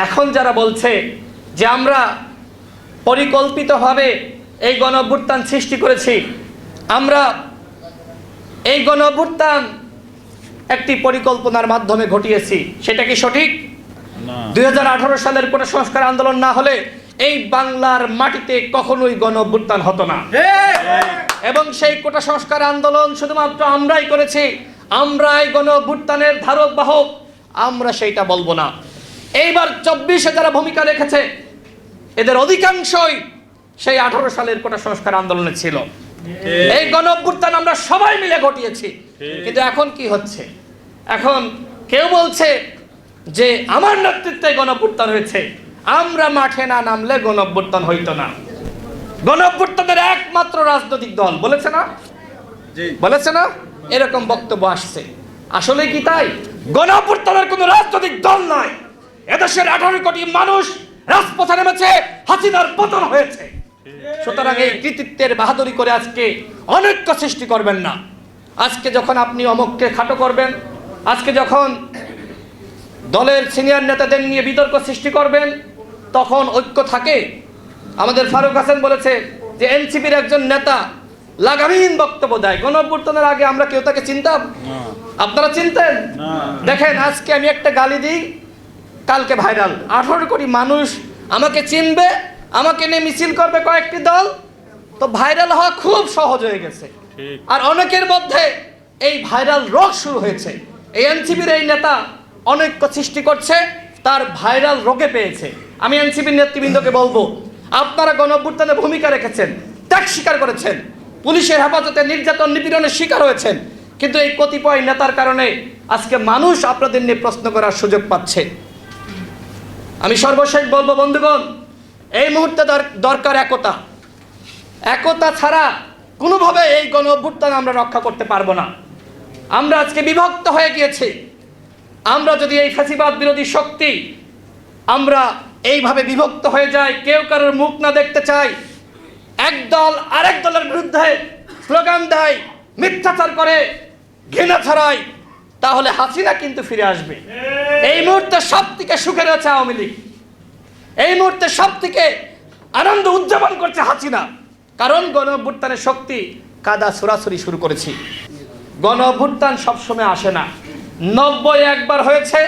এখন যারা বলছে যে আমরা পরিকল্পিতভাবে এই গণঅভ্যুত্থান সৃষ্টি করেছি, আমরা এই গণঅভ্যুত্থান একটি পরিকল্পনার মাধ্যমে ঘটিয়েছি, সেটা কি সঠিক? 2018 সালের কোটা সংস্কার আন্দোলন না হলে এই বাংলার মাটিতে কখনোই গণঅভ্যুত্থান হতো না। এবং সেই কোটা সংস্কার আন্দোলন শুধুমাত্র আমরাই করেছি, আমরাই গণঅভ্যুত্থানের ধারক বাহক, আমরা সেইটা বলবো না। এইবার 24-এ যারা ভূমিকা রেখেছে এদের অধিকাংশই সেই 18 সালের কোটা সংস্কার আন্দোলনে ছিল। এই গণঅভ্যুত্থান আমরা সবাই মিলে ঘটিয়েছি। কিন্তু এখন কি হচ্ছে? এখন কেউ বলছে যে আমার নেতৃত্বে গণঅভ্যুত্থান হয়েছে, আমরা মাঠে না নামলে গণঅভ্যুত্থান হইতো না। গণঅভ্যুত্থানের একমাত্র রাজনৈতিক দল বলেছে না, বলেছে না, এরকম বক্তব্য আসছে। আসলে কি তাই? গণঅভ্যুত্থানের কোনো রাজনৈতিক দল নয়, এদেশের 18 কোটি মানুষ রাজপথে নেমেছে, হাসিনার পতন হয়েছে। সুতরাং এই কৃতিত্বের বাহাদুরি করে আজকে অনৈক্য সৃষ্টি করবেন না। আজকে যখন আপনি অমককে খাটো করবেন, আজকে যখন দলের সিনিয়র নেতাদের নিয়ে বিতর্ক সৃষ্টি করবেন, তখন ঐক্য থাকে? আমাদের ফারুক হাসান বলেছে যে এনসিপির একজন নেতা লাগামহীন বক্তব্য দেয়। গণঅভ্যুত্থানের আগে আমরা কেউ তাকে চিনতাম? আপনারা চিনতেন? দেখেন, আজকে আমি একটা গালি দিই, কালকে ভাইরাল, 18 কোটি মানুষ আমাকে চিনবে, আমাকে নিয়ে মিছিল করবে কয়েকটি দল, তো ভাইরাল হওয়া খুব সহজ হয়ে গেছে। আর অনেকের মধ্যে এই ভাইরাল রোগ শুরু হয়েছে। এই এনসিপির এই নেতা অনৈক্য সৃষ্টি করছে, তার ভাইরাল রোগে পেয়েছে। আমি এনসিপির নেতৃবৃন্দকে বলবো, আপনারা গণঅভ্যুত্থানে ভূমিকা রেখেছেন, ত্যাগ স্বীকার করেছেন, পুলিশের হেফাজতে নির্যাতন নিপীড়নের শিকার হয়েছেন, কিন্তু এই কতিপয় নেতার কারণে আজকে মানুষ আপনাদের নিয়ে প্রশ্ন করার সুযোগ পাচ্ছে। আমি সর্বশেষ বলবো, বন্ধুগণ, এই মুহূর্তে দরকার একতা। একতা ছাড়া কোনোভাবে এই গণঅভ্যুত্থান আমরা রক্ষা করতে পারবো না। আমরা আজকে বিভক্ত হয়ে গিয়েছি। আমরা যদি এই ফ্যাসিবাদ বিরোধী শক্তি আমরা এইভাবে বিভক্ত হয়ে যাই, কেউ কারোর মুখ না দেখতে চাই, এক দল আরেক দলের বিরুদ্ধে স্লোগান দেয়, মিথ্যাচার করে, ঘৃণা ছড়ায়, তাহলে হাসিনা কিন্তু ফিরে আসবে। এই মুহূর্তে সব থেকে সুখে রয়েছে আওয়ামী লীগ, এই মুহূর্তে সব থেকে আনন্দ উদযাপন করছে হাসিনা, কারণ গণঅভ্যুত্থানের শক্তি কাদা ছোড়াছুরি শুরু করেছি। গণঅভ্যুত্থান সবসময় আসে না। 90 একবার হয়েছে,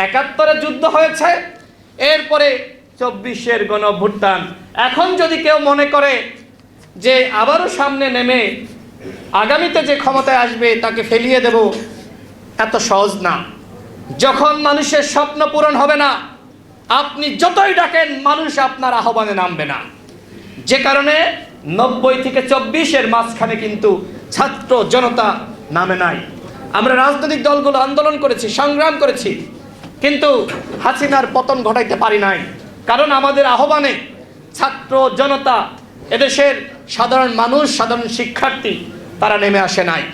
71-এ যুদ্ধ হয়েছে, এরপরে 24-এর গণঅভ্যুত্থান। এখন যদি কেউ মনে করে যে আবারও সামনে নেমে আগামীতে যে ক্ষমতায় আসবে তাকে ফেলিয়ে দেব, এত সহজ না। যখন মানুষের স্বপ্ন পূরণ হবে না, আপনি যতই ডাকেন মানুষ আপনার আহ্বানে নামবে না। যে কারণে 90 থেকে 24-এর মাঝখানে কিন্তু ছাত্র জনতা নামে নাই। আমরা রাজনৈতিক দলগুলো আন্দোলন করেছি, সংগ্রাম করেছি, কিন্তু হাসিনার পতন ঘটাইতে পারি নাই, কারণ আমাদের আহ্বানে ছাত্র জনতা, এদেশের সাধারণ মানুষ, সাধারণ শিক্ষার্থী তারা নেমে আসে নাই।